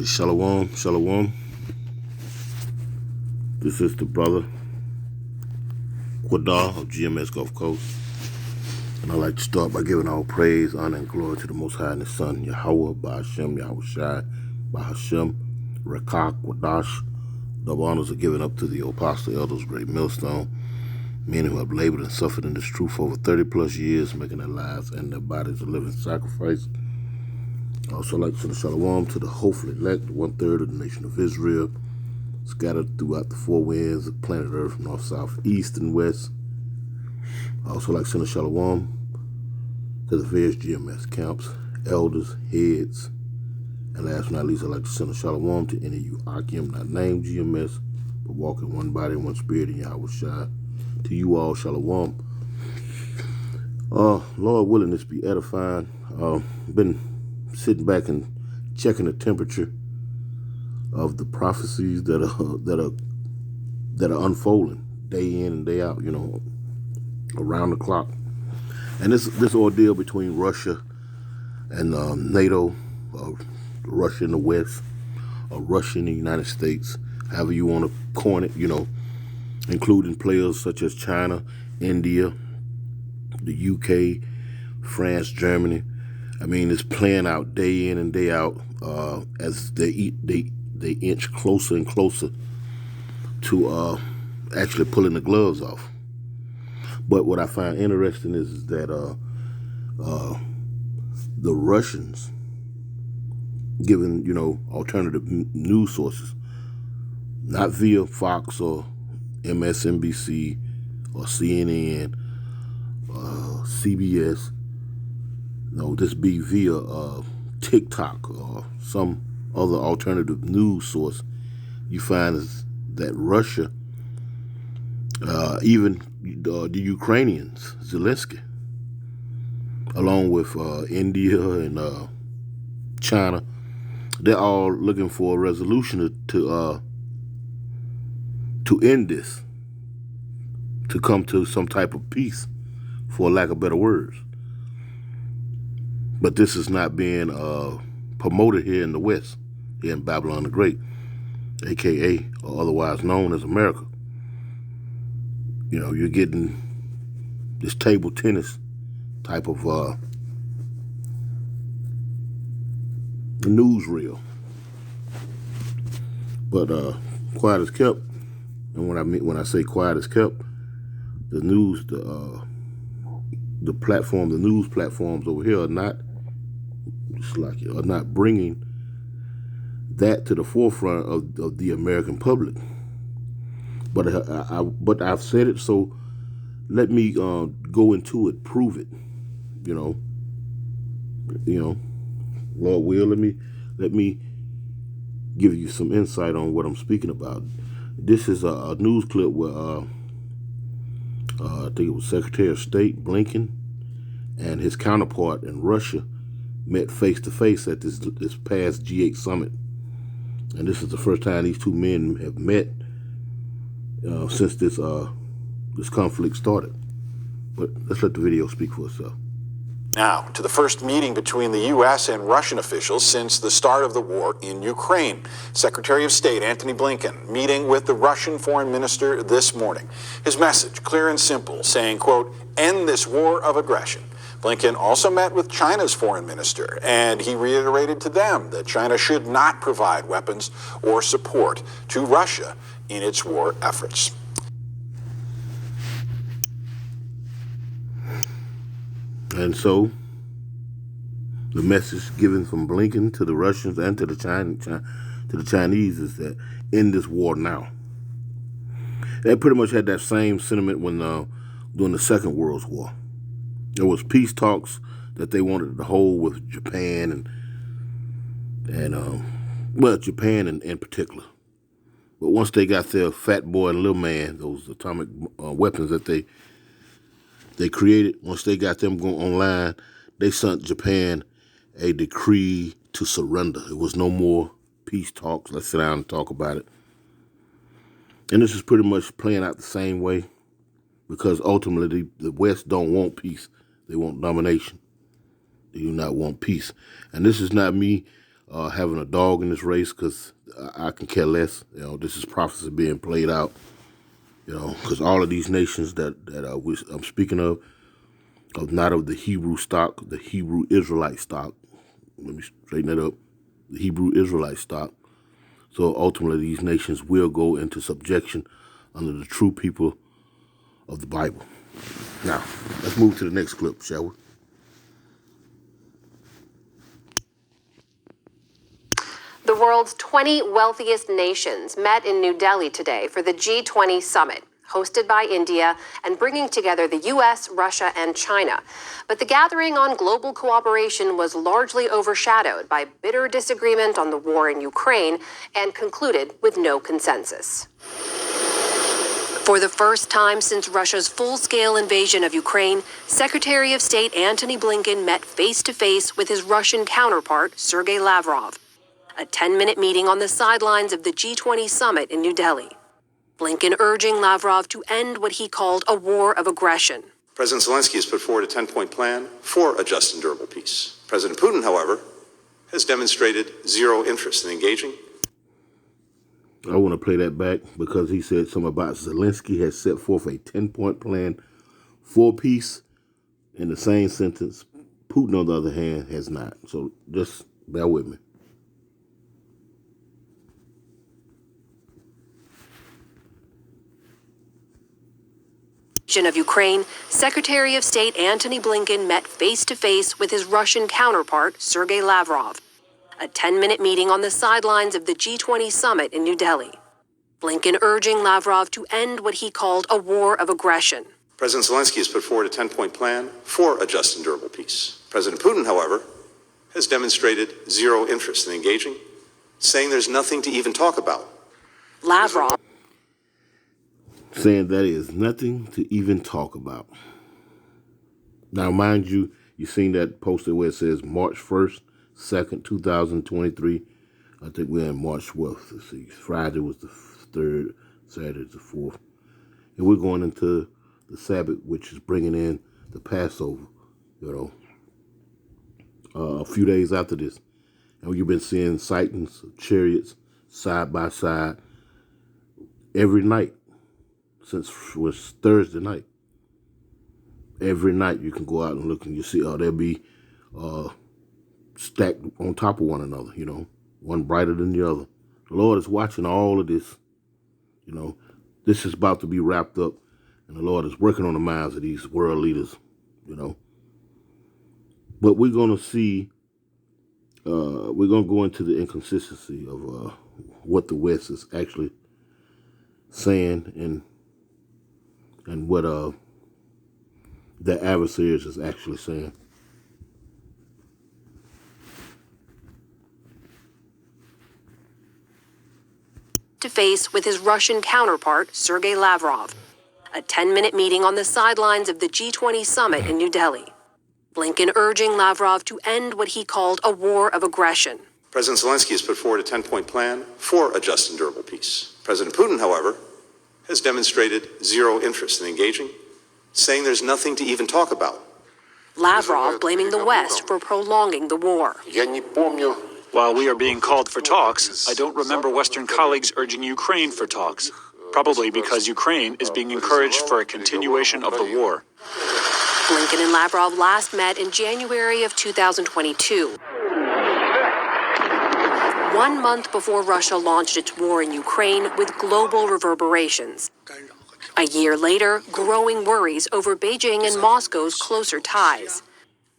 Shalom, shalom. This is the brother Quadar of GMS Gulf Coast. And I'd like to start by giving all praise, honor, and glory to the Most High and His Son, Yahweh, Ba'ashem, Yahweh Shai, Bahashem, Rekah, Quadash. The honors are given up to the apostle elders, great millstone, men who have labored and suffered in this truth for over 30 plus years, making their lives and their bodies a living sacrifice. I also like to send a shalom to the hopefully elect, 1/3 of the nation of Israel, scattered throughout the four winds of planet Earth, north, south, east, and west. I also like to send a shalom to the various GMS camps, elders, heads, and last but not least, I'd like to send a shalom to any of you Akim, not named GMS, but walk in one body, one spirit in Yahweh Shai. To you all, shalom. Lord willing, this be edifying. Been sitting back and checking the temperature of the prophecies that are unfolding day in and day out, around the clock. And this ordeal between Russia and NATO, Russia in the West, or Russia in the United States, however you want to coin it, including players such as China, India, the UK, France, Germany. I mean, it's playing out day in and day out as they inch closer and closer to actually pulling the gloves off. But what I find interesting is that the Russians, given alternative news sources, not via Fox or MSNBC or CNN, CBS. No, this be via TikTok or some other alternative news source. You find that Russia, even the Ukrainians, Zelensky, along with India and China, they're all looking for a resolution to end this, to come to some type of peace, for lack of better words. But this is not being promoted here in the West, here in Babylon the Great, a.k.a. or otherwise known as America. You're getting this table tennis type of newsreel. But quiet is kept, and when I say quiet is kept, the news platforms over here are not bringing that to the forefront of the American public. But I've said it, so let me go into it, prove it. Lord will, let me give you some insight on what I'm speaking about. This is a news clip where I think it was Secretary of State Blinken and his counterpart in Russia met face to face at this past G8 summit, and this is the first time these two men have met since this conflict started. But let's let the video speak for itself. Now, to the first meeting between the U.S. and Russian officials since the start of the war in Ukraine. Secretary of State Antony Blinken meeting with the Russian foreign minister this morning. His message, clear and simple, saying, quote, end this war of aggression. Blinken also met with China's foreign minister, and he reiterated to them that China should not provide weapons or support to Russia in its war efforts. And so, the message given from Blinken to the Russians and to the Chinese is that end this war now. They pretty much had that same sentiment when during the Second World War. There was peace talks that they wanted to hold with Japan and Japan in particular. But once they got their fat boy and little man, those atomic weapons that they created, once they got them going online, they sent Japan a decree to surrender. It was no more peace talks. Let's sit down and talk about it. And this is pretty much playing out the same way, because ultimately the West don't want peace. They want domination. They do not want peace. And this is not me having a dog in this race because I can care less. This is prophecy being played out. Because all of these nations that I'm speaking of not of the Hebrew stock, the Hebrew Israelite stock. Let me straighten that up. The Hebrew Israelite stock. So ultimately, these nations will go into subjection under the true people of the Bible. Now, let's move to the next clip, shall we? The world's 20 wealthiest nations met in New Delhi today for the G20 summit, hosted by India and bringing together the U.S., Russia, and China. But the gathering on global cooperation was largely overshadowed by bitter disagreement on the war in Ukraine and concluded with no consensus. For the first time since Russia's full-scale invasion of Ukraine, Secretary of State Antony Blinken met face-to-face with his Russian counterpart, Sergei Lavrov. A 10-minute meeting on the sidelines of the G20 summit in New Delhi. Blinken urging Lavrov to end what he called a war of aggression. President Zelensky has put forward a 10-point plan for a just and durable peace. President Putin, however, has demonstrated zero interest in engaging. I want to play that back because he said something about Zelensky has set forth a 10-point plan for peace. In the same sentence, Putin, on the other hand, has not. So just bear with me. Of Ukraine, Secretary of State Antony Blinken met face-to-face with his Russian counterpart, Sergei Lavrov. A 10-minute meeting on the sidelines of the G20 summit in New Delhi. Blinken urging Lavrov to end what he called a war of aggression. President Zelensky has put forward a 10-point plan for a just and durable peace. President Putin, however, has demonstrated zero interest in engaging, saying there's nothing to even talk about. Lavrov saying that is nothing to even talk about. Now, mind you, you've seen that posted where it says March 1st, 2nd, 2023. I think we're in March 12th. Let's see. Friday was the 3rd, Saturday the 4th. And we're going into the Sabbath, which is bringing in the Passover, a few days after this. And you've been seeing sightings of chariots side by side every night. Since it was Thursday night. Every night you can go out and look and you see, they'll be stacked on top of one another, one brighter than the other. The Lord is watching all of this. This is about to be wrapped up, and the Lord is working on the minds of these world leaders, But we're going to see, we're going to go into the inconsistency of what the West is actually saying and what their adversaries is actually saying. to face with his Russian counterpart, Sergei Lavrov. A 10-minute meeting on the sidelines of the G20 summit in New Delhi. Blinken urging Lavrov to end what he called a war of aggression. President Zelensky has put forward a 10-point plan for a just and durable peace. President Putin, however, has demonstrated zero interest in engaging, saying there's nothing to even talk about. Lavrov blaming the West for prolonging the war. While we are being called for talks, I don't remember Western colleagues urging Ukraine for talks, probably because Ukraine is being encouraged for a continuation of the war. Blinken and Lavrov last met in January of 2022. 1 month before Russia launched its war in Ukraine with global reverberations. A year later, growing worries over Beijing and Moscow's closer ties.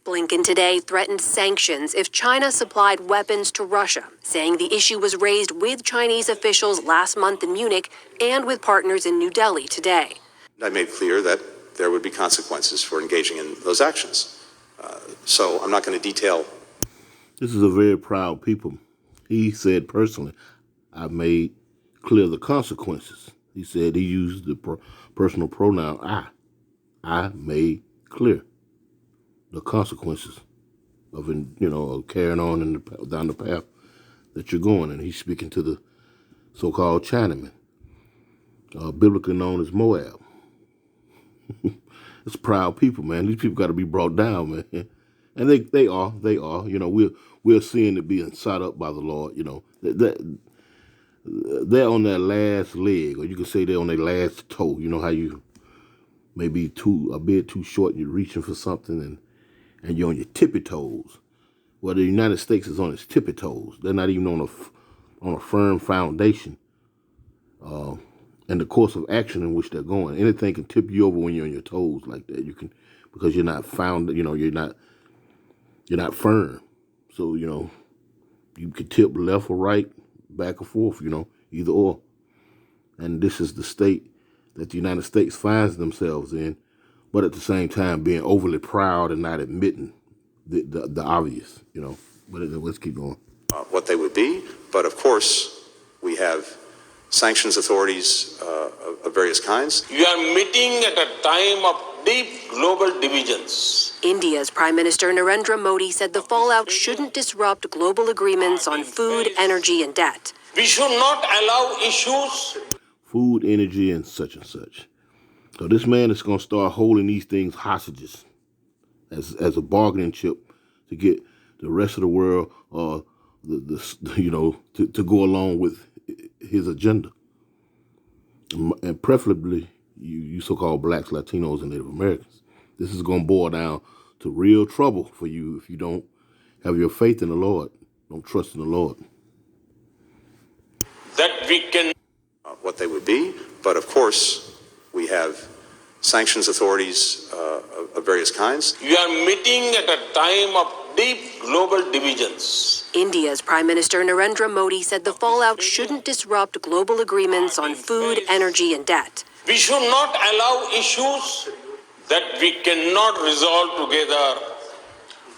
Blinken today threatened sanctions if China supplied weapons to Russia, saying the issue was raised with Chinese officials last month in Munich and with partners in New Delhi today. I made clear that there would be consequences for engaging in those actions. So I'm not going to detail. This is a very proud people. He said personally, I made clear the consequences. He said he used the personal pronoun I. I made clear the consequences of, carrying on down the path that you're going. And he's speaking to the so-called Chinamen, biblically known as Moab. It's proud people, man. These people got to be brought down, man. And they are. we're seeing it being sought up by the Lord. They're on their last leg, or you could say they're on their last toe. You know how you may be a bit too short, you're reaching for something, and you're on your tippy toes. Well, the United States is on its tippy toes. They're not even on a firm foundation. In the course of action in which they're going, anything can tip you over when you're on your toes like that. Because you're not you're not firm. So you can tip left or right, back or forth. Either or. And this is the state that the United States finds themselves in, but at the same time being overly proud and not admitting the obvious. But let's keep going. What they would be, but of course we have sanctions authorities of various kinds. You are meeting at a time of deep global divisions. India's Prime Minister Narendra Modi said the fallout shouldn't disrupt global agreements on food, energy, and debt. We should not allow issues. Food, energy, and such. So this man is going to start holding these things hostages as a bargaining chip to get the rest of the world to go along with his agenda. And preferably you so-called blacks, Latinos, and Native Americans. This is going to boil down to real trouble for you if you don't have your faith in the Lord, don't trust in the Lord. That we can. What they would be, but of course we have sanctions authorities of various kinds. You are meeting at a time of deep global divisions. India's Prime Minister Narendra Modi said the fallout shouldn't disrupt global agreements on food, energy, and debt. We should not allow issues that we cannot resolve together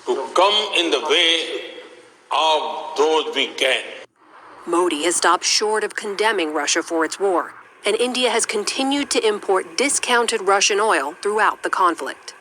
to come in the way of those we can. Modi has stopped short of condemning Russia for its war, and India has continued to import discounted Russian oil throughout the conflict.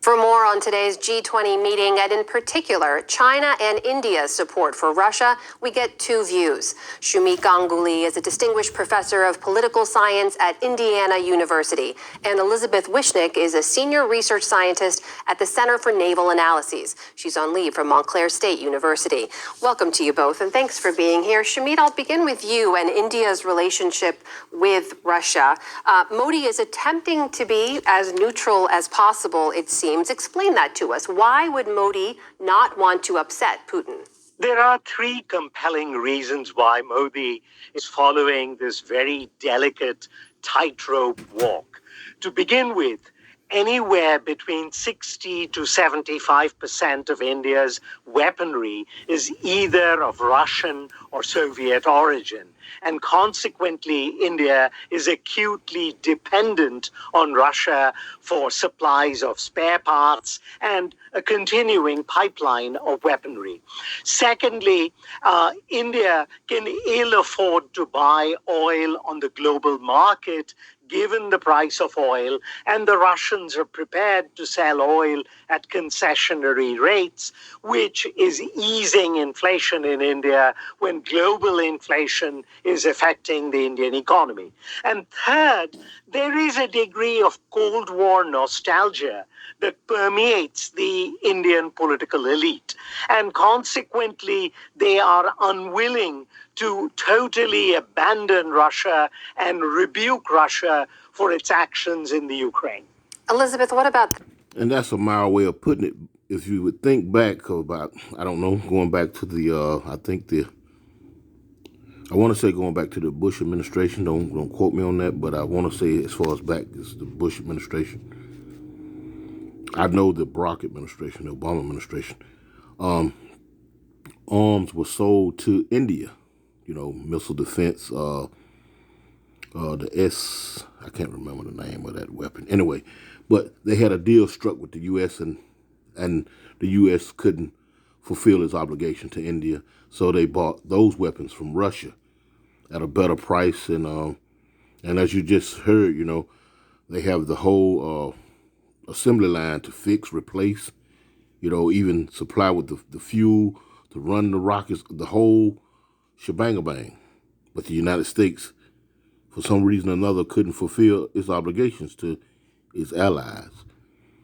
For more on today's G20 meeting, and in particular, China and India's support for Russia, we get two views. Shumeek Ganguly is a distinguished professor of political science at Indiana University, and Elizabeth Wishnick is a senior research scientist at the Center for Naval Analyses. She's on leave from Montclair State University. Welcome to you both, and thanks for being here. Shumeek, I'll begin with you and India's relationship with Russia. Modi is attempting to be as neutral as possible, it seems. Explain that to us. Why would Modi not want to upset Putin? There are three compelling reasons why Modi is following this very delicate tightrope walk. To begin with, anywhere between 60 to 75% of India's weaponry is either of Russian or Soviet origin. And consequently, India is acutely dependent on Russia for supplies of spare parts and a continuing pipeline of weaponry. Secondly, India can ill afford to buy oil on the global market given the price of oil, and the Russians are prepared to sell oil at concessionary rates, which is easing inflation in India when global inflation is affecting the Indian economy. And third, there is a degree of Cold War nostalgia that permeates the Indian political elite. And consequently, they are unwilling to totally abandon Russia and rebuke Russia for its actions in the Ukraine. Elizabeth, what about... And that's a mild way of putting it. If you would think back about, I don't know, going back to I want to say going back to the Bush administration. Don't quote me on that, but I want to say as far as back as the Bush administration. I know the Barack administration, the Obama administration. Arms were sold to India. Missile defense, I can't remember the name of that weapon. Anyway, but they had a deal struck with the U.S. and the U.S. couldn't fulfill its obligation to India, so they bought those weapons from Russia at a better price. And as you just heard, they have the whole assembly line to fix, replace, even supply with the fuel to run the rockets, the whole shebang-a-bang. But the United States, for some reason or another, couldn't fulfill its obligations to its allies.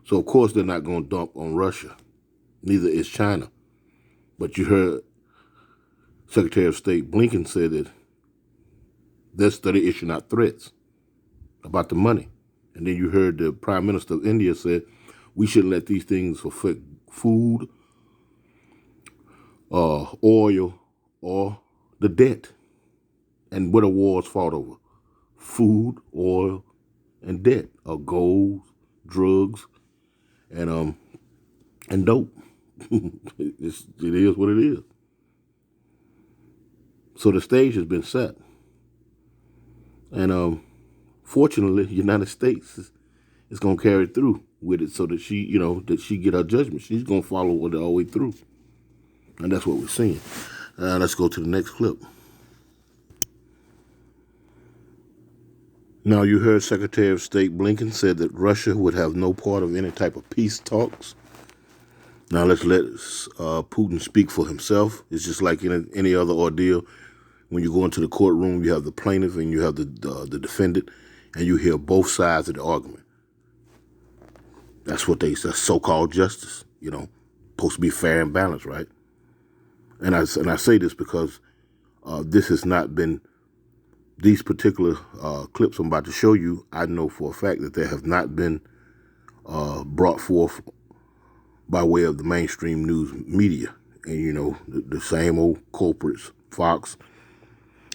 So, of course, they're not going to dump on Russia. Neither is China. But you heard Secretary of State Blinken said that their study issued not threats about the money. And then you heard the Prime Minister of India said we shouldn't let these things affect food, oil, or the debt. And what are wars fought over? Food, oil, and debt, or gold, drugs, and dope. It is what it is. So the stage has been set. And fortunately, the United States is going to carry through with it so that she get her judgment. She's going to follow it all the way through. And that's what we're seeing. Let's go to the next clip. Now, you heard Secretary of State Blinken said that Russia would have no part of any type of peace talks. Now, let's let Putin speak for himself. It's just like in any other ordeal. When you go into the courtroom, you have the plaintiff and you have the defendant, and you hear both sides of the argument. That's that's so-called justice, supposed to be fair and balanced, right? And I say this because this has not been, these particular clips I'm about to show you, I know for a fact that they have not been brought forth by way of the mainstream news media. And, the same old culprits, Fox,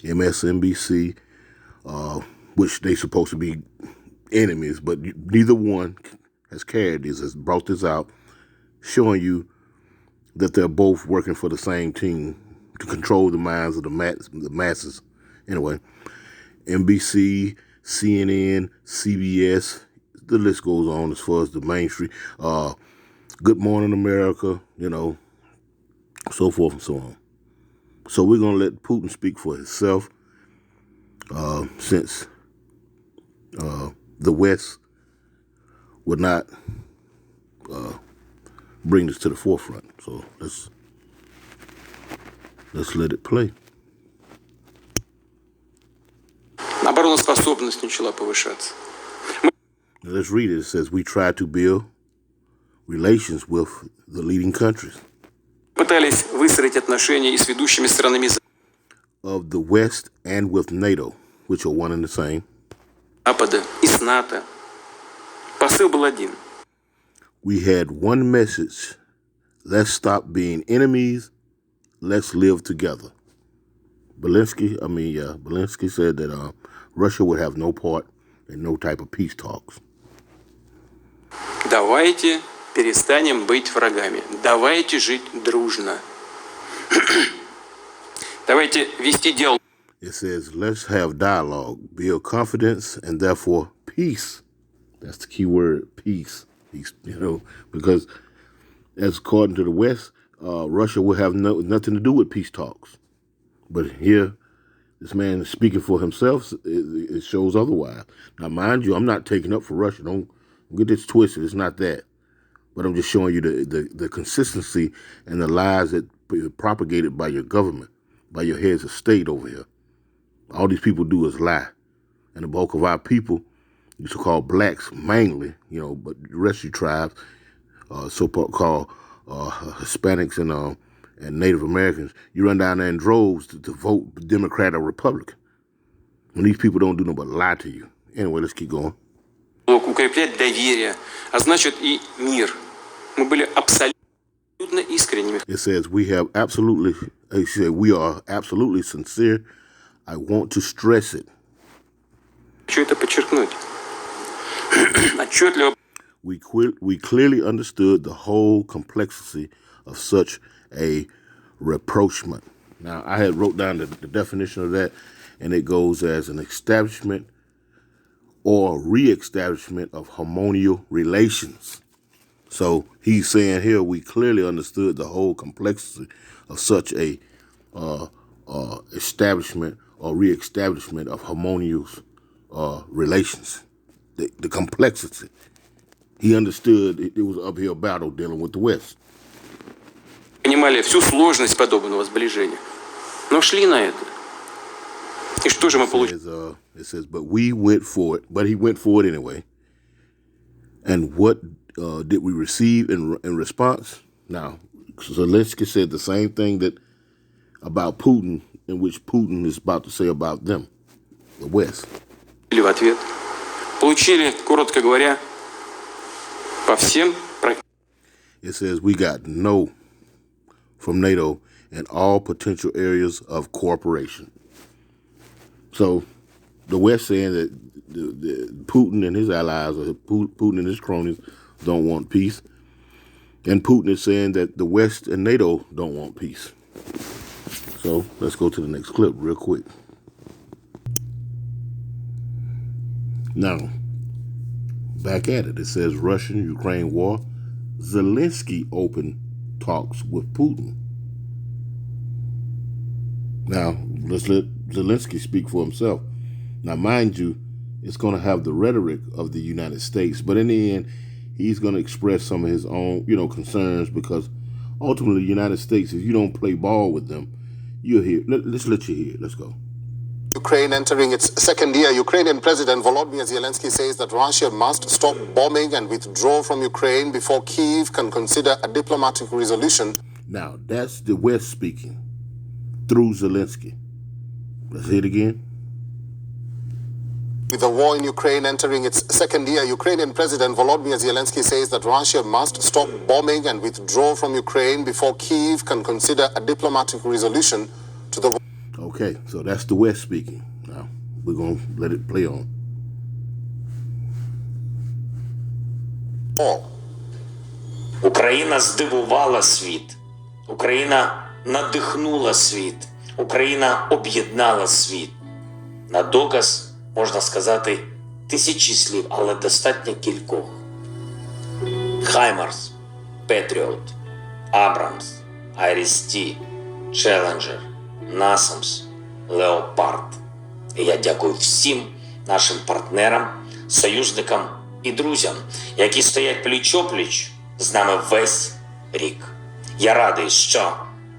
MSNBC, which they supposed to be enemies, but neither one has carried this, has brought this out, showing you that they're both working for the same team to control the minds of the masses. Anyway, NBC, CNN, CBS, the list goes on as far as the mainstream. Good Morning America, so forth and so on. So we're going to let Putin speak for himself, since the West would not bring this to the forefront. So let's let it play. Обороноспособность начала повышаться. Now let's read it. It says, we try to build relations with the leading countries Пытались выстроить отношения и с ведущими странами of the West and with NATO, which are one and the same. Запада и с НАТО. Посыл был один. We had one message. Let's stop being enemies. Let's live together. Zelensky said that Russia would have no part in no type of peace talks. Давайте перестанем быть врагами. Давайте жить дружно. Давайте вести диалог. It says, let's have dialogue, build confidence, and therefore peace. That's the key word, peace. Because as according to the West, Russia will have nothing to do with peace talks. But here, this man is speaking for himself. It shows otherwise. Now, mind you, I'm not taking up for Russia. Don't get this twisted. It's not that. But I'm just showing you the consistency and the lies that are propagated by your government, by your heads of state over here. All these people do is lie. And the bulk of our people, used to call blacks mainly, but the rest of you tribes, so-called Hispanics and Native Americans, you run down there in droves to vote Democrat or Republican. When these people don't do nothing but lie to you. Anyway, let's keep going. Укреплять доверие, а значит и мир. Мы были абсолютно искренними. It says we are absolutely sincere. I want to stress it. Хочу это подчеркнуть. Отчетливо. We clearly understood the whole complexity of such a rapprochement. Now, I had wrote down the definition of that, and it goes as an establishment or reestablishment of harmonial relations. So he's saying here we clearly understood the whole complexity of such a establishment or reestablishment of harmonious relations. The complexity. He understood it was an uphill battle dealing with the West. Понимали всю сложность подобного сближения, но шли на это. И что же мы получили? It says, but we went for it. But he went for it anyway. And what did we receive in response? Now, Zelensky said the same thing that about Putin, in which Putin is about to say about them, the West. В ответ. Получили, коротко говоря, по всем. It says we got no from NATO in all potential areas of cooperation. So the West saying that the Putin and his allies, or Putin and his cronies, don't want peace. And Putin is saying that the West and NATO don't want peace. So let's go to the next clip real quick. Now, back at it. It says Russian-Ukraine war. Zelensky opened talks with Putin. Now, let's let Zelensky speak for himself. Now, mind you, it's going to have the rhetoric of the United States, but in the end, he's going to express some of his own, concerns, because ultimately, the United States, if you don't play ball with them, you'll hear. Let's let you hear it. Let's go. Ukraine entering its second year, Ukrainian President Volodymyr Zelensky says that Russia must stop bombing and withdraw from Ukraine before Kyiv can consider a diplomatic resolution. Now, that's the West speaking through Zelensky. Let's hear it again. With the war in Ukraine entering its second year, Ukrainian President Volodymyr Zelensky says that Russia must stop bombing and withdraw from Ukraine before Kyiv can consider a diplomatic resolution to the war. Okay, so that's the West speaking. Now, we're going to let it play on. Україна здивувала світ. Україна надихнула світ. Україна об'єднала світ. На доказ, можна сказати, тисячі слів, але достатньо кількох. Хаймарс, Петріот, Абрамс, Айріс-Ті, Челенджер, Насамс, Леопард. І я дякую всім нашим партнерам, союзникам і друзям, які стоять пліч-о-пліч з нами весь рік. Я радий, що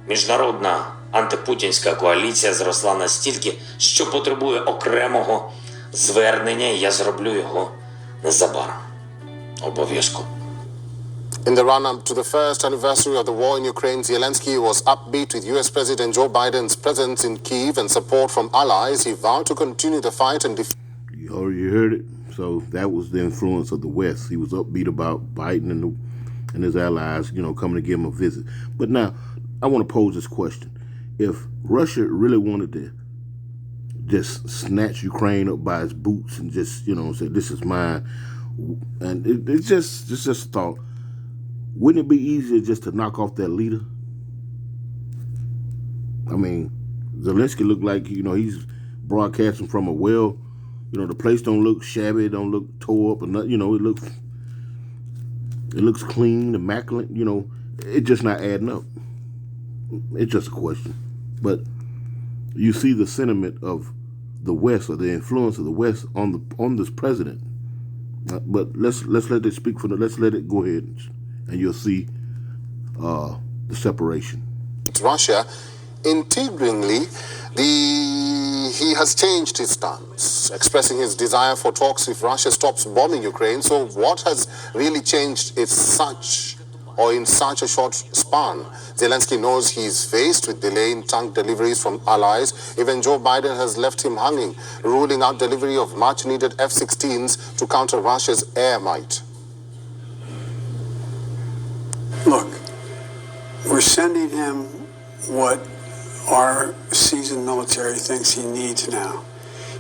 міжнародна антипутінська коаліція зросла настільки, що потребує окремого звернення, і я зроблю його незабаром. Обов'язково. In the run-up to the first anniversary of the war in Ukraine, Zelensky was upbeat with US President Joe Biden's presence in Kyiv and support from allies. He vowed to continue the fight and defeat. You already heard it. So that was the influence of the West. He was upbeat about Biden and his allies, coming to give him a visit. But now, I want to pose this question. If Russia really wanted to just snatch Ukraine up by its boots and just, say, this is mine, and it's just a thought, wouldn't it be easier just to knock off their leader? I mean, Zelensky looked like, he's broadcasting from a well. The place don't look shabby, don't look tore up, or nothing. It looks clean, immaculate. It's just not adding up. It's just a question. But you see the sentiment of the West, or the influence of the West on this president. But let's let it speak for let's let it go ahead, and you'll see the separation. Russia, intriguingly, he has changed his stance, expressing his desire for talks if Russia stops bombing Ukraine. So what has really changed in such a short span? Zelensky knows he's faced with delay in tank deliveries from allies. Even Joe Biden has left him hanging, ruling out delivery of much-needed F-16s to counter Russia's air might. Look, we're sending him what our seasoned military thinks he needs now.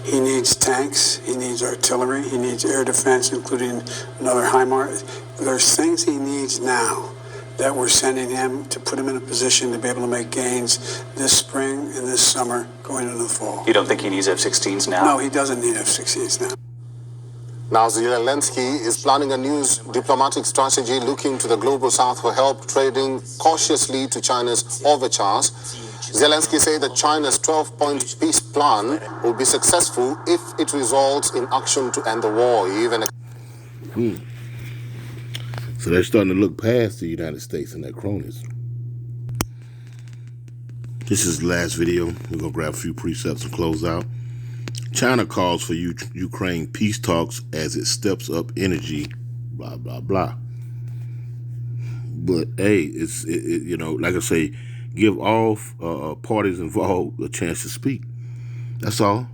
He needs tanks, he needs artillery, he needs air defense, including another HIMARS. There's things he needs now that we're sending him to put him in a position to be able to make gains this spring and this summer going into the fall. You don't think he needs F-16s now? No, he doesn't need F-16s now. Now, Zelensky is planning a new diplomatic strategy looking to the global south for help, trading cautiously to China's overtures. Zelensky said that China's 12-point peace plan will be successful if it results in action to end the war. Even So they're starting to look past the United States and their cronies. This is the last video. We're going to grab a few precepts and close out. China calls for Ukraine peace talks as it steps up energy, blah, blah, blah. But hey, you know, like I say, give all parties involved a chance to speak. That's all.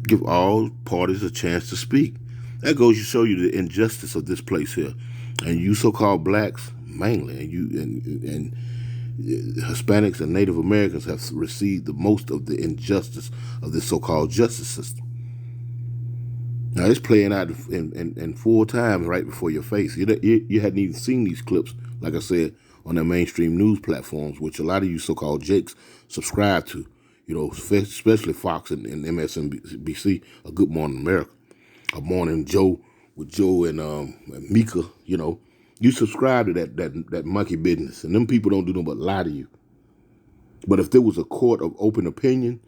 Give all parties a chance to speak. That goes to show you the injustice of this place here. And you so-called blacks, mainly, and Hispanics and Native Americans have received the most of the injustice of this so-called justice system. Now, it's playing out in full time right before your face. You hadn't even seen these clips, like I said, on their mainstream news platforms, which a lot of you so-called jakes subscribe to, you know, especially Fox and MSNBC, A Good Morning America, A Morning Joe with Joe and Mika, you know. You subscribe to that monkey business, and them people don't do nothing but lie to you. But if there was a court of open opinion,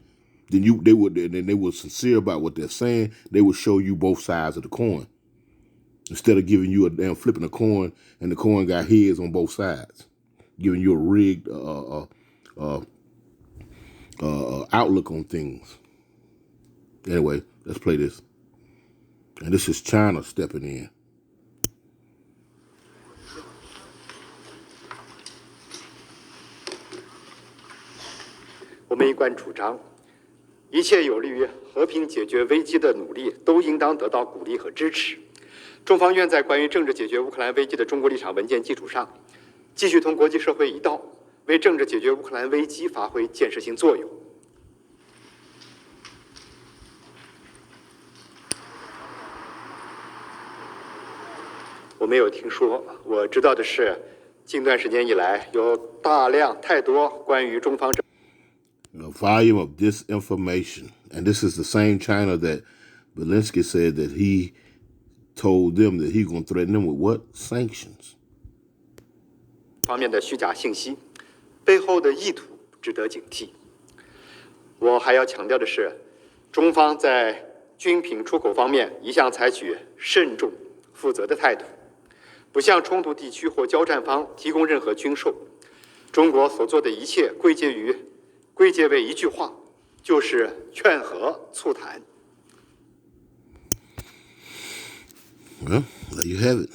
then they were sincere about what they're saying, they would show you both sides of the coin. Instead of giving you a damn flipping a coin and the coin got heads on both sides, giving you a rigged outlook on things. Anyway, let's play this. And this is China stepping in. 我们一贯主张，一切有利于和平解决危机的努力都应当得到鼓励和支持。中方愿在关于政治解决乌克兰危机的中国立场文件基础上，继续同国际社会一道，为政治解决乌克兰危机发挥建设性作用。我没有听说，我知道的是，近段时间以来有太多关于中方。 A volume of disinformation. And this is the same China that Zelensky said that he told them that he's going to threaten them with what? Sanctions. 方面的虚假信息，背后的意图值得警惕。我还要强调的是，中方在军品出口方面一向采取慎重、负责的态度，不向冲突地区或交战方提供任何军售。中国所做的一切归结为一句话，就是劝和促谈。 Well, there you have it.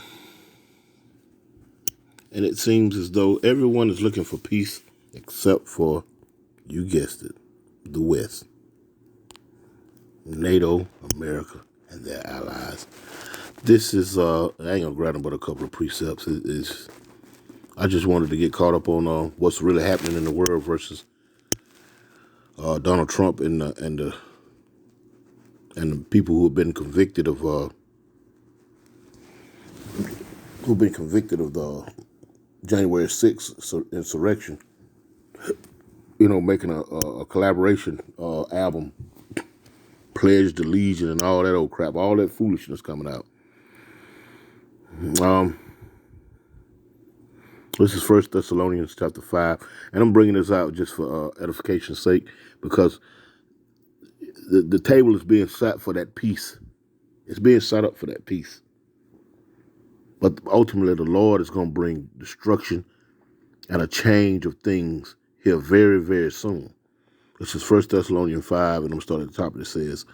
And it seems as though everyone is looking for peace except for, you guessed it, the West. NATO, America, and their allies. This is, I ain't gonna grab them but a couple of precepts. I just wanted to get caught up on what's really happening in the world versus Donald Trump and the people who have been convicted of the January 6th insurrection. You know, making a collaboration album, Pledge to Legion and all that old crap, all that foolishness coming out. This is 1 Thessalonians chapter 5, and I'm bringing this out just for edification's sake because the table is being set for that peace. It's being set up for that peace. But ultimately, the Lord is going to bring destruction and a change of things here very, very soon. This is 1 Thessalonians 5, and I'm starting at the top. It says,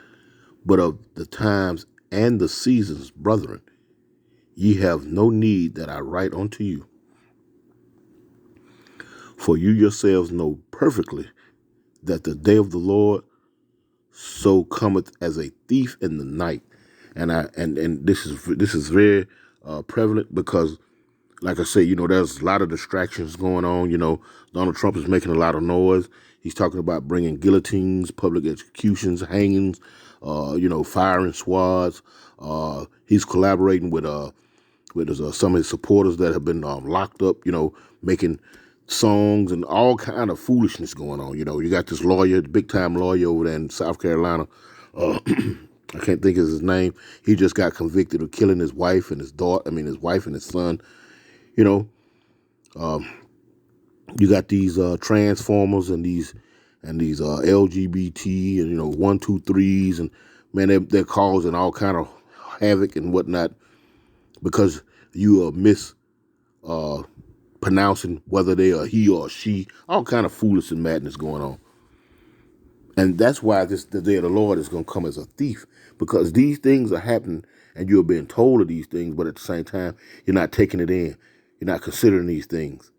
"But of the times and the seasons, brethren, ye have no need that I write unto you. For you yourselves know perfectly that the day of the Lord so cometh as a thief in the night." And this is very prevalent because, like I say, you know, there's a lot of distractions going on. You know, Donald Trump is making a lot of noise. He's talking about bringing guillotines, public executions, hangings, you know, firing squads. He's collaborating with some of his supporters that have been locked up, you know, making songs and all kind of foolishness going on. You know, you got this lawyer, big time lawyer over there in South Carolina. I can't think of his name. He just got convicted of killing his wife and his daughter. his wife and his son. You know, you got these transformers and these LGBT and, you know, 1, 2, 3s, and man, they're causing all kind of havoc and whatnot because you are pronouncing whether they are he or she, all kind of foolish and madness going on. And that's why the day of the Lord is going to come as a thief, because these things are happening and you're being told of these things, but at the same time, you're not taking it in. You're not considering these things.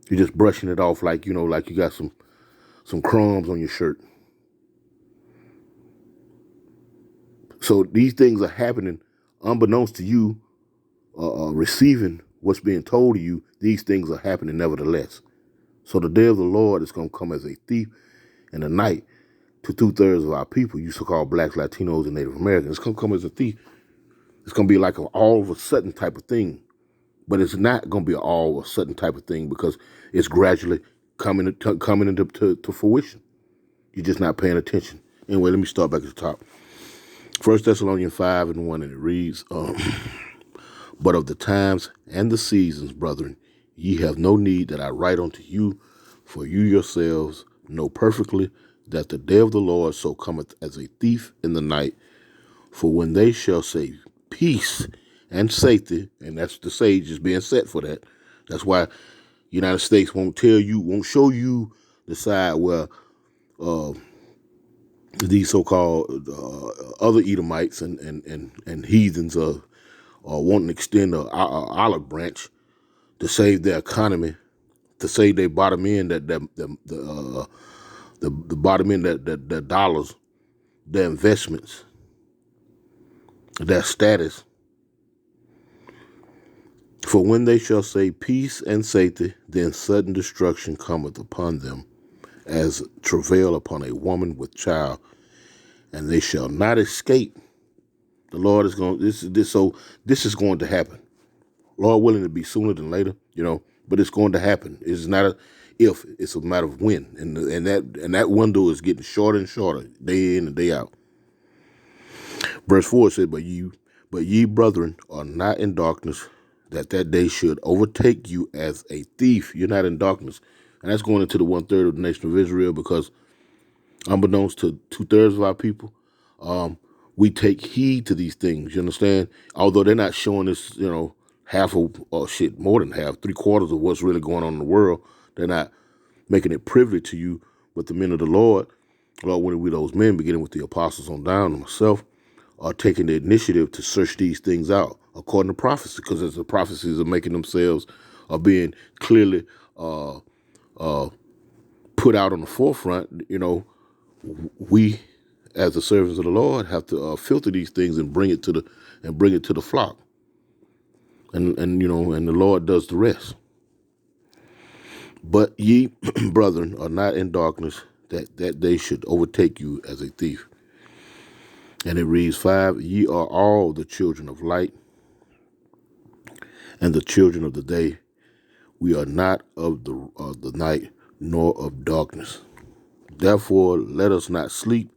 You're just brushing it off like, like you got some crumbs on your shirt. So these things are happening unbeknownst to you, receiving what's being told to you. These things are happening nevertheless. So the day of the Lord is going to come as a thief in the night to 2/3 of our people, you so-called blacks, Latinos, and Native Americans. It's going to come as a thief. It's going to be like an all of a sudden type of thing. But it's not going to be an all of a sudden type of thing because it's gradually coming into fruition. You're just not paying attention. Anyway, let me start back at the top. 1 Thessalonians 5:1, and it reads, but of the times and the seasons, brethren, ye have no need that I write unto you, for you yourselves know perfectly that the day of the Lord so cometh as a thief in the night. For when they shall say peace and safety, and that's the sage is being set for that. That's why United States won't show you the side where these so-called other Edomites and heathens are wanting to extend an olive branch to save their economy, to save their bottom end, the bottom end, their dollars, their investments, their status. For when they shall say peace and safety, then sudden destruction cometh upon them, as travail upon a woman with child, and they shall not escape. The Lord is going. This is going to happen. Lord willing, to be sooner than later, but it's going to happen. It's not a if; it's a matter of when, and that window is getting shorter and shorter, day in and day out. Verse 4 said, "But ye, brethren, are not in darkness, that day should overtake you as a thief." You're not in darkness, and that's going into the 1/3 of the nation of Israel, because unbeknownst to 2/3 of our people, we take heed to these things. You understand? Although they're not showing us, half of, more than half, 3/4 of what's really going on in the world. They're not making it privy to you. But the men of the Lord, when we those men, beginning with the apostles on down and myself, are taking the initiative to search these things out according to prophecy, because as the prophecies are making themselves, are being clearly put out on the forefront, we as the servants of the Lord have to filter these things and bring it to the flock. And the Lord does the rest. But ye, brethren, are not in darkness, that they should overtake you as a thief. And it reads 5, ye are all the children of light and the children of the day. We are not of the night, nor of darkness. Therefore, let us not sleep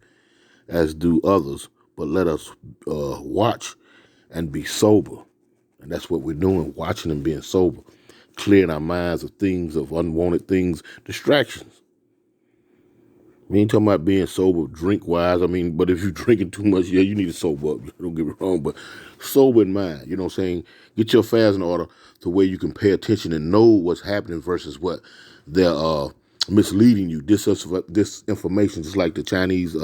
as do others, but let us watch and be sober. And that's what we're doing, watching and being sober, clearing our minds of things, of unwanted things, distractions. We ain't talking about being sober drink-wise. But if you're drinking too much, you need to sober up. Don't get me wrong, but sober in mind. You know what I'm saying? Get your affairs in order to where you can pay attention and know what's happening versus what they're misleading you. Disinformation, just like the Chinese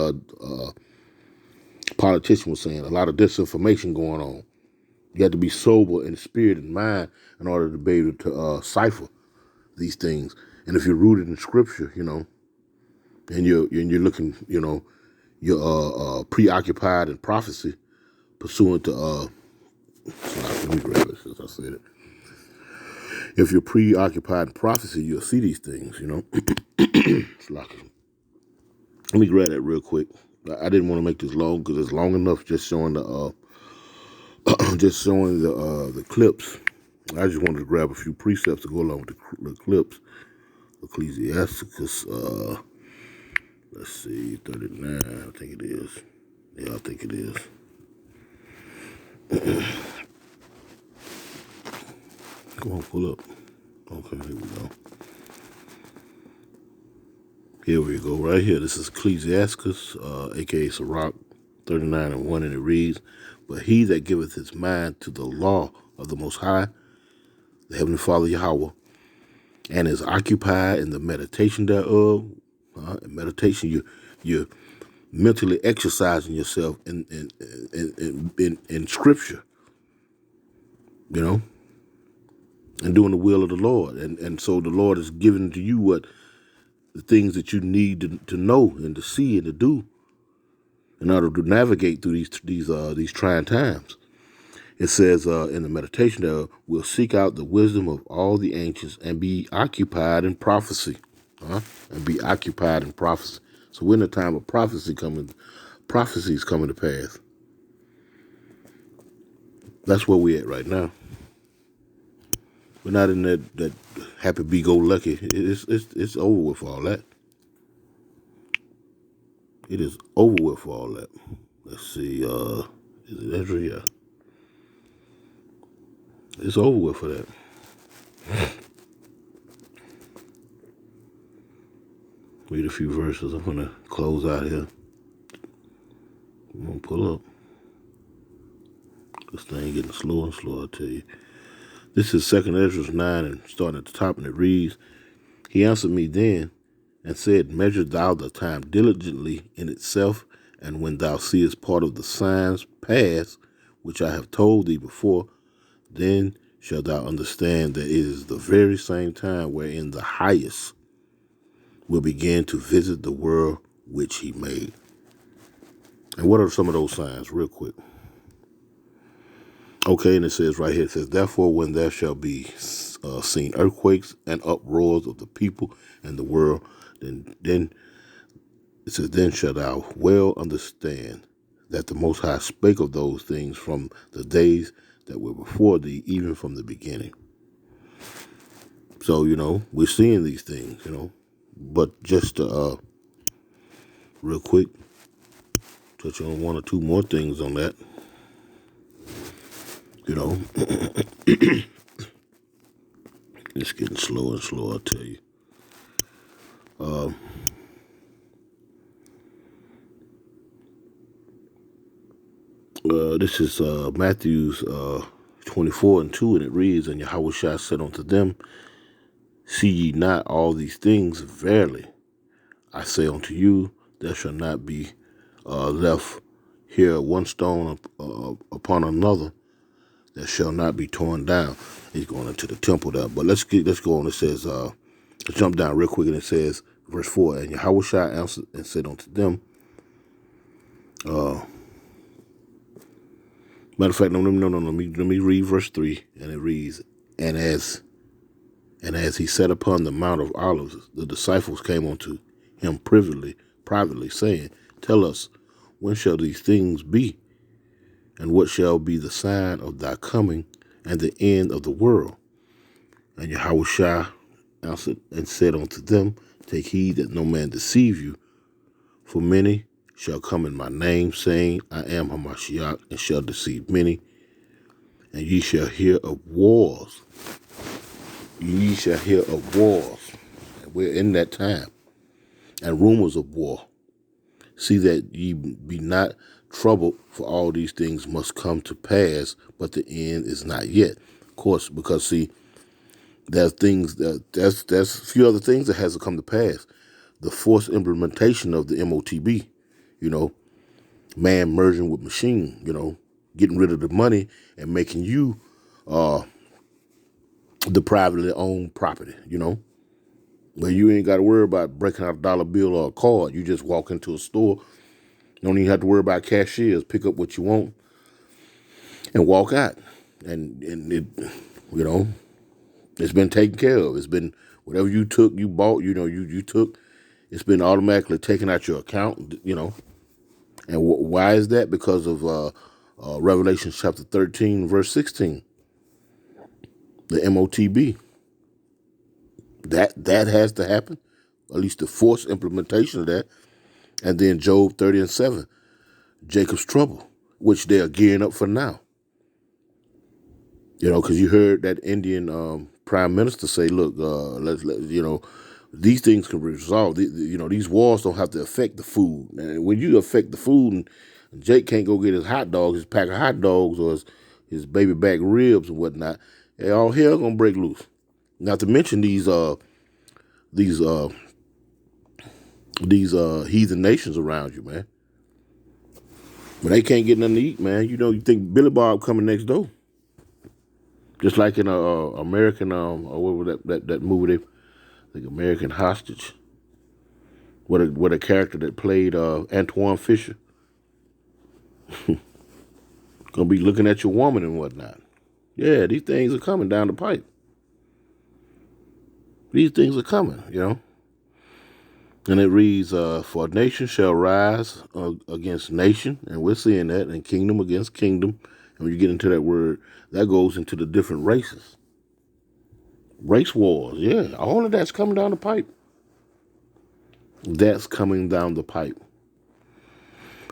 politician was saying. A lot of disinformation going on. You have to be sober in spirit and mind in order to be able to cipher these things. And if you're rooted in Scripture, and you're looking, you're preoccupied in prophecy, pursuant to let me grab it since I said it. If you're preoccupied in prophecy, you'll see these things. Let me grab that real quick. I didn't want to make this long because it's long enough just showing the the clips. I just wanted to grab a few precepts to go along with the clips. Ecclesiasticus, let's see, 39, I think it is. Yeah, I think it is. Come on, pull up. Okay, here we go. Here we go, right here. This is Ecclesiasticus, aka Sirach, 39:1, and it reads, "But he that giveth his mind to the law of the Most High, the Heavenly Father Yahweh, and is occupied in the meditation thereof." Meditation, you're mentally exercising yourself in Scripture. and doing the will of the Lord. And so the Lord is giving to you what the things that you need to know and to see and to do in order to navigate through these trying times. It says in the meditation that we'll seek out the wisdom of all the ancients and be occupied in prophecy. And be occupied in prophecy. So we're in a time of prophecies coming to pass. That's where we're at right now. We're not in that happy-be-go-lucky. It's over with all that. It is over with all that. Let's see. Is it Ezra? Yeah. It's over with for that. Read a few verses. I'm going to close out here. I'm going to pull up. This thing getting slower and slower, I tell you. This is 2 Ezra 9, and starting at the top, and it reads, He answered me then, and said, Measure thou the time diligently in itself, and when thou seest part of the signs pass, which I have told thee before, then shalt thou understand that it is the very same time wherein the highest will begin to visit the world which he made. And what are some of those signs, real quick? Okay, and it says right here, it says, Therefore when there shall be seen earthquakes and uproars of the people and the world, then it says, Then shalt thou well understand that the Most High spake of those things from the days that were before thee, even from the beginning. So, we're seeing these things, but just real quick, touch on one or two more things on that. It's getting slower and slower, I'll tell you. This is Matthew's 24:2, and it reads, And Yahushua said unto them, See ye not all these things? Verily, I say unto you, there shall not be left here one stone upon another that shall not be torn down. He's going into the temple there. But let's go on. It says, let's jump down real quick, and it says, verse 4, And Yahushua answered and said unto them, matter of fact, no, let me read verse 3, and it reads, And as he sat upon the Mount of Olives, the disciples came unto him privately, saying, Tell us, when shall these things be? And what shall be the sign of thy coming and the end of the world? And Yahushua answered and said unto them, Take heed that no man deceive you, for many shall come in my name, saying, I am Hamashiach, and shall deceive many. And ye shall hear of wars. Ye shall hear of wars. And we're in that time. And rumors of war. See that ye be not troubled, for all these things must come to pass, but the end is not yet. Of course, because see, there's a few other things that has to come to pass. The forced implementation of the MOTB, man merging with machine, getting rid of the money and making you the privately owned property, where you ain't got to worry about breaking out a dollar bill or a card. You just walk into a store. You don't even have to worry about cashiers. Pick up what you want and walk out. And it, it's been taken care of. It's been whatever you took, you bought, you took, it's been automatically taken out your account, And why is that? Because of Revelation chapter 13, verse 16. The MOTB. That has to happen, at least the forced implementation of that. And then Job 30:7, Jacob's trouble, which they are gearing up for now. Because you heard that Indian prime minister say, look, these things can be resolved. These wars don't have to affect the food. And when you affect the food, and Jake can't go get his hot dogs, his pack of hot dogs, or his baby back ribs and whatnot, all hell gonna break loose. Not to mention these heathen nations around you, man. When they can't get nothing to eat, man, you think Billy Bob coming next door. Just like in American, what was that movie? Like American Hostage. What a character that played Antoine Fisher. Gonna be looking at your woman and whatnot. Yeah, these things are coming down the pipe. These things are coming, you know. And it reads, for a nation shall rise against nation, and we're seeing that, and kingdom against kingdom. And when you get into that word, that goes into the different races. Race wars, yeah, all of that's coming down the pipe. That's coming down the pipe.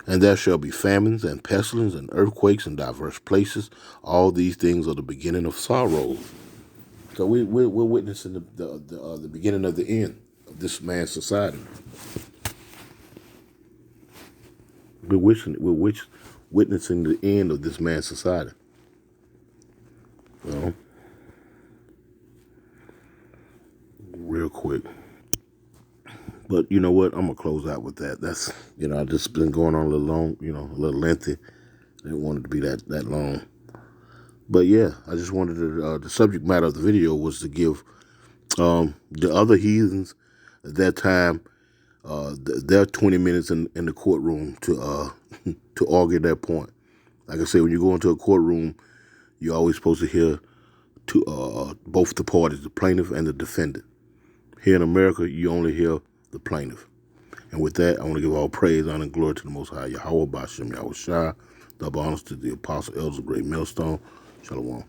And there shall be famines and pestilence and earthquakes in diverse places. All these things are the beginning of sorrow. So we're witnessing the beginning of the end of this man's society. We're witnessing the end of this man's society. You know? Real quick. But you know what? I'm going to close out with that. That's, you know, I've just been going on a little long, you know, a little lengthy. I didn't want it to be that long. But yeah, I just wanted to, the subject matter of the video was to give the other heathens at that time their 20 minutes in the courtroom to argue their point. Like I say, when you go into a courtroom, you're always supposed to hear both the parties, the plaintiff and the defendant. Here in America, you only hear the plaintiff. And with that, I want to give all praise, honor, and glory to the Most High, Yahweh, Bashem, Yahweh Shai. Double honors to the Apostle, Elders of Great Millstone. Shalom.